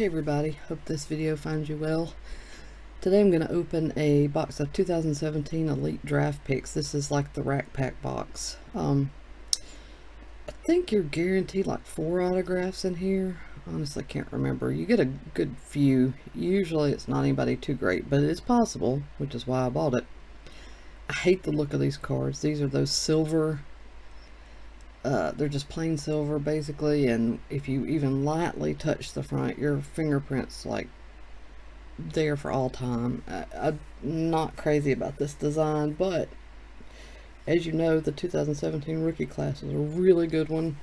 Hey everybody, hope this video finds you well. Today I'm going to open a box of 2017 Elite Draft Picks. This is like the Rack Pack box. I think you're guaranteed like 4 autographs in here. Honestly, can't remember. You get a good few. Usually it's not anybody too great, but it's possible, which is why I bought it. I hate the look of these cards. These are those silver. They're just plain silver basically, and if you even lightly touch the front, your fingerprint's like there for all time. I'm not crazy about this design, but as you know, the 2017 rookie class is a really good one.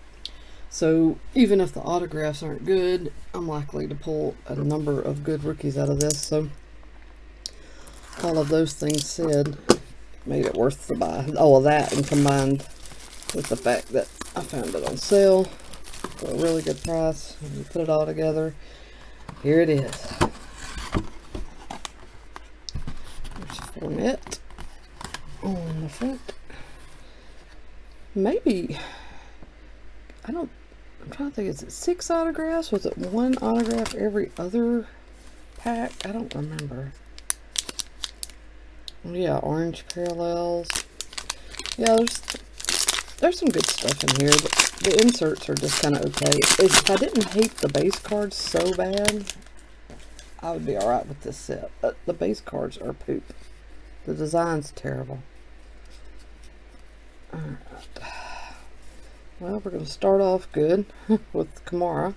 So even if the autographs aren't good, I'm likely to pull a number of good rookies out of this. So all of those things said, made it worth the buy. All of that, and combined with the fact that I found it on sale for a really good price, and you put it all together, here it is. There's Fournette on the front. Maybe, I'm trying to think, is it 6 autographs? Was it 1 autograph every other pack? I don't remember. Yeah, orange parallels. Yeah, there's some good stuff in here. The inserts are just kind of okay. If I didn't hate the base cards so bad, I would be alright with this set. But the base cards are poop. The design's terrible. Alright. Well, we're going to start off good with Kamara.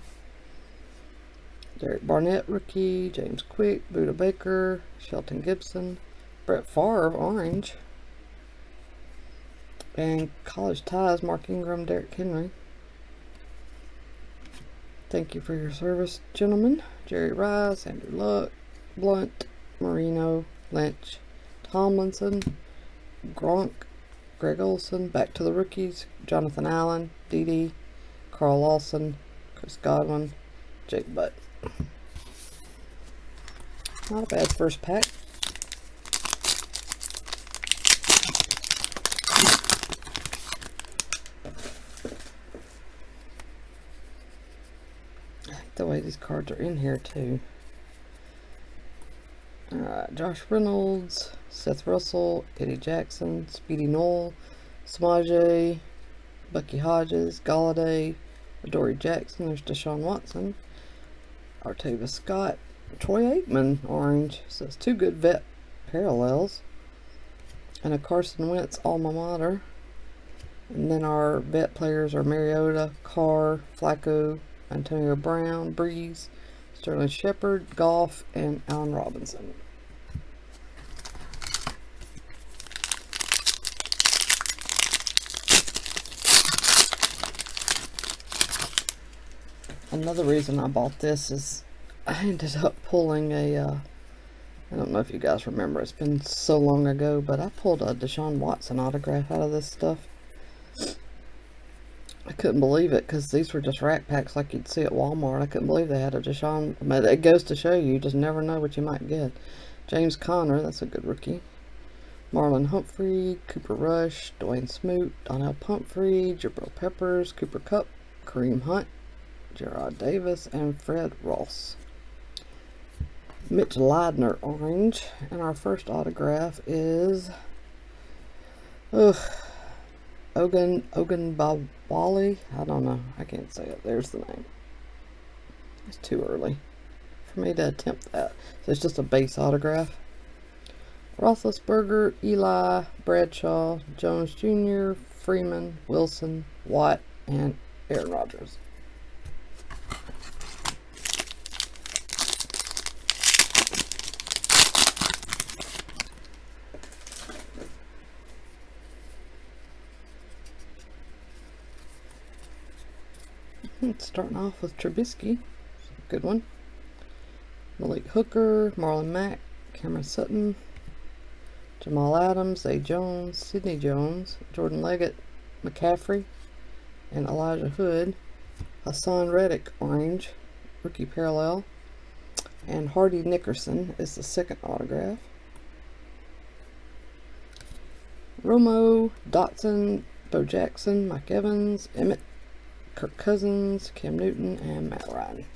Derek Barnett, rookie. James Quick, Buda Baker, Shelton Gibson, Brett Favre, orange. And college ties, Mark Ingram, Derrick Henry. Thank you for your service, gentlemen. Jerry Rice, Andrew Luck, Blunt, Marino, Lynch, Tomlinson, Gronk, Greg Olson. Back to the rookies, Jonathan Allen, Dede, Carl Lawson, Chris Godwin, Jake Butt. Not a bad first pack. The way these cards are in here too. Alright, Josh Reynolds, Seth Russell, Eddie Jackson, Speedy Noel, Samaje, Bucky Hodges, Galladay, Adoree Jackson. There's Deshaun Watson, Artavis Scott, Troy Aikman, orange. So it's 2 good vet parallels, and a Carson Wentz alma mater. And then our vet players are Mariota, Carr, Flacco, Antonio Brown, Breeze, Sterling Shepard, Goff, and Allen Robinson. Another reason I bought this is I ended up pulling a, I don't know if you guys remember, it's been so long ago, but I pulled a Deshaun Watson autograph out of this stuff. I couldn't believe it, because these were just rack packs like you'd see at Walmart. I couldn't believe they had a Deshaun. But it goes to show you just never know what you might get. James Conner, that's a good rookie. Marlon Humphrey, Cooper Rush, Dwayne Smoot, Donnell Pumphrey, Jabril Peppers, Cooper Kupp, Kareem Hunt, Gerard Davis, and Fred Ross. Mitch Leidner, orange. And our first autograph is Ogun Bawali. I don't know. I can't say it. There's the name. It's too early for me to attempt that. So it's just a base autograph. Roethlisberger, Eli, Bradshaw, Jones Jr., Freeman, Wilson, Watt, and Aaron Rodgers. Starting off with Trubisky, good one. Malik Hooker, Marlon Mack, Cameron Sutton, Jamal Adams, Zay Jones, Sidney Jones, Jordan Leggett, McCaffrey, and Elijah Hood. Hassan Reddick, orange, rookie parallel. And Hardy Nickerson is the second autograph. Romo, Dotson, Bo Jackson, Mike Evans, Emmett, Kirk Cousins, Cam Newton, and Matt Ryan.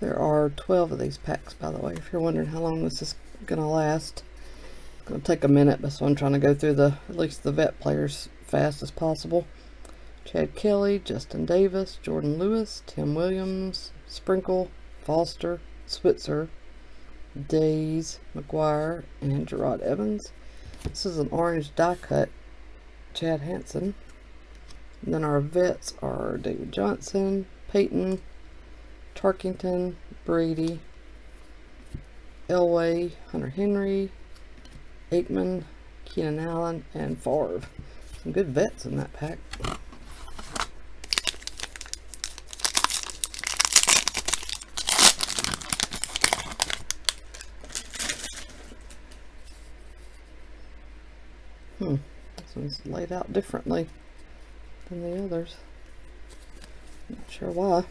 There are 12 of these packs, by the way, if you're wondering how long this is gonna last. It's gonna take a minute, but so I'm trying to go through at least the vet players fast as possible. Chad Kelly, Justin Davis, Jordan Lewis, Tim Williams, Sprinkle, Foster, Switzer, Days, McGuire, and Gerard Evans. This is an orange die cut, Chad Hansen. And then our vets are David Johnson, Peyton, Tarkington, Brady, Elway, Hunter Henry, Aikman, Keenan Allen, and Favre. Some good vets in that pack. This one's laid out differently than the others. Not sure why.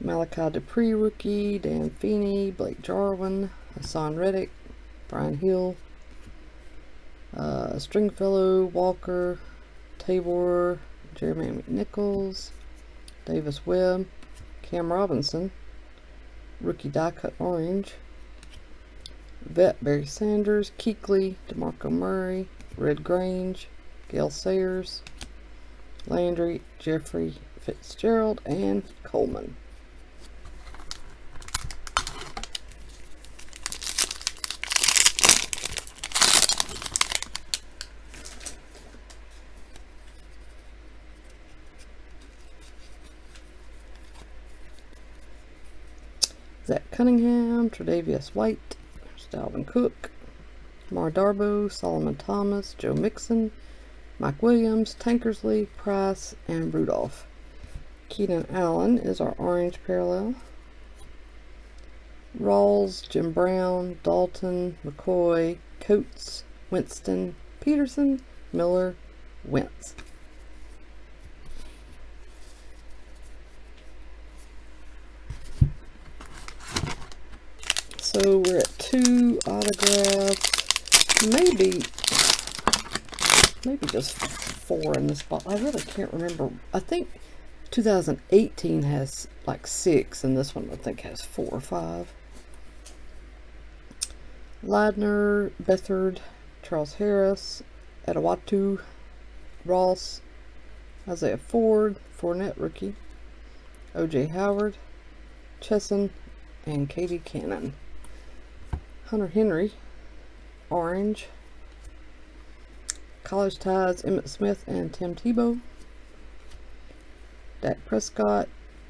Malachi Dupree rookie, Dan Feeney, Blake Jarwin, Hassan Reddick, Brian Hill, Stringfellow, Walker, Tabor, Jeremy McNichols, Davis Webb, Cam Robinson, rookie die cut orange, vet Barry Sanders, Keekly, DeMarco Murray, Red Grange, Gail Sayers, Landry, Jeffrey Fitzgerald, and Coleman. Zach Cunningham, Tre'Davious White, Dalvin Cook, Mar Darbo, Solomon Thomas, Joe Mixon, Mike Williams, Tankersley, Price, and Rudolph. Keenan Allen is our orange parallel. Rawls, Jim Brown, Dalton, McCoy, Coates, Winston, Peterson, Miller, Wentz. So we're at 2 autographs, maybe just 4 in this box. I really can't remember. I think 2018 has like 6, and this one I think has 4 or 5. Ladner, Bethard, Charles Harris, Edawatu, Ross, Isaiah Ford, Fournette rookie, O.J. Howard, Chesson, and Katie Cannon. Hunter Henry, orange. College ties, Emmitt Smith and Tim Tebow. Dak Prescott,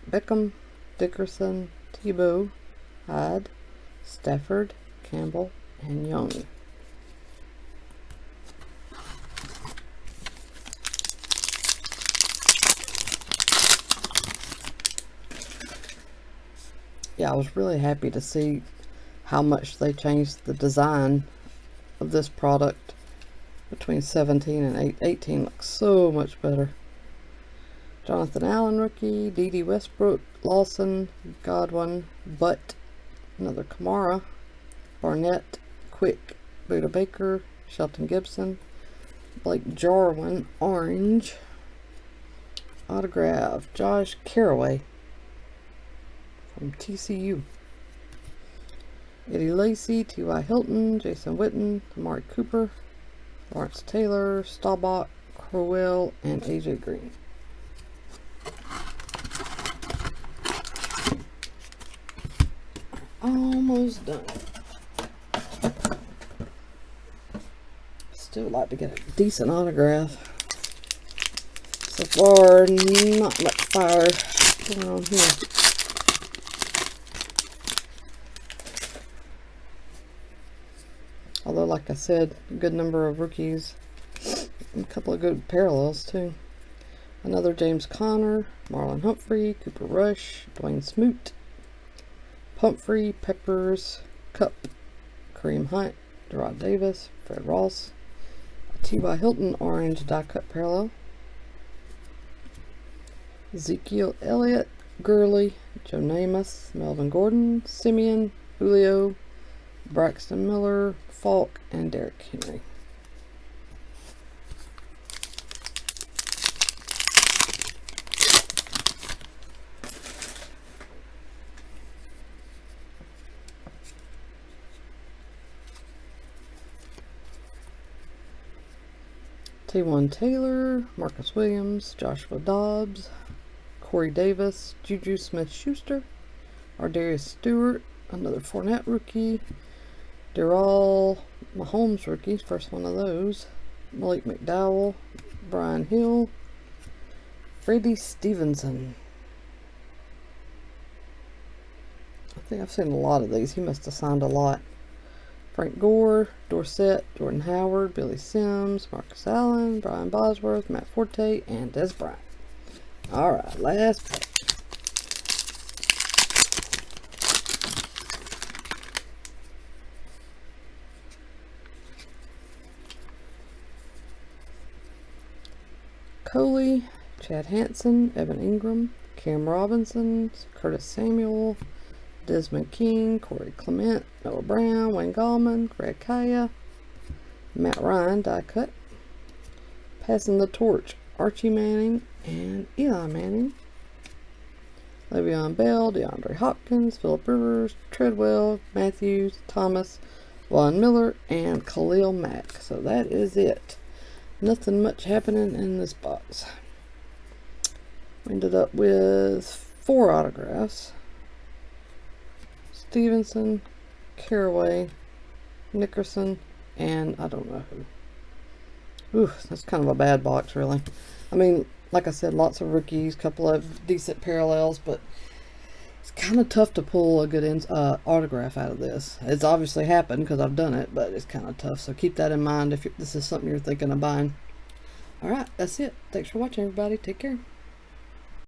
Beckham, Dickerson, Tebow, Hyde, Stafford, Campbell, and Young. Yeah, I was really happy to see how much they changed the design of this product between 17 and 18. Looks so much better. Jonathan Allen rookie, D.D. Westbrook, Lawson, Godwin, Butt, another Kamara, Barnett, Quick, Buda Baker, Shelton Gibson, Blake Jarwin, orange, autograph, Josh Caraway from TCU. Eddie Lacy, T.Y. Hilton, Jason Witten, Amari Cooper, Lawrence Taylor, Staubach, Crowell, and AJ Green. Almost done. Still like to get a decent autograph. So far, not much fire going on here. Although, like I said, a good number of rookies, and a couple of good parallels too. Another James Conner, Marlon Humphrey, Cooper Rush, Dwayne Smoot, Pumphrey, Peppers, Cup, Kareem Hunt, Gerard Davis, Fred Ross, T.Y. Hilton, orange die cut parallel, Ezekiel Elliott, Gurley, Joe Namath, Melvin Gordon, Simeon, Julio, Braxton Miller, Falk, and Derrick Henry. T1 Taylor, Marcus Williams, Joshua Dobbs, Corey Davis, Juju Smith-Schuster, Ardarius Stewart, another Fournette rookie, Darrell Mahomes rookie, first one of those, Malik McDowell, Brian Hill, Freddie Stevenson. I think I've seen a lot of these. He must have signed a lot. Frank Gore, Dorsett, Jordan Howard, Billy Sims, Marcus Allen, Brian Bosworth, Matt Forte, and Des Bryant. Alright, last pack. Coley, Chad Hansen, Evan Ingram, Cam Robinson, Curtis Samuel, Desmond King, Corey Clement, Noah Brown, Wayne Gallman, Greg Kaya, Matt Ryan, die cut. Passing the torch, Archie Manning and Eli Manning. Le'Veon Bell, DeAndre Hopkins, Phillip Rivers, Treadwell, Matthews, Thomas, Von Miller, and Khalil Mack. So that is it. Nothing much happening in this box. We ended up with 4 autographs. Stevenson, Caraway, Nickerson, and I don't know who. Ooh, that's kind of a bad box, really. I mean, like I said, lots of rookies, couple of decent parallels, but it's kind of tough to pull a good autograph out of this. It's obviously happened because I've done it, but it's kind of tough. So keep that in mind if this is something you're thinking of buying. Alright, that's it. Thanks for watching, everybody. Take care.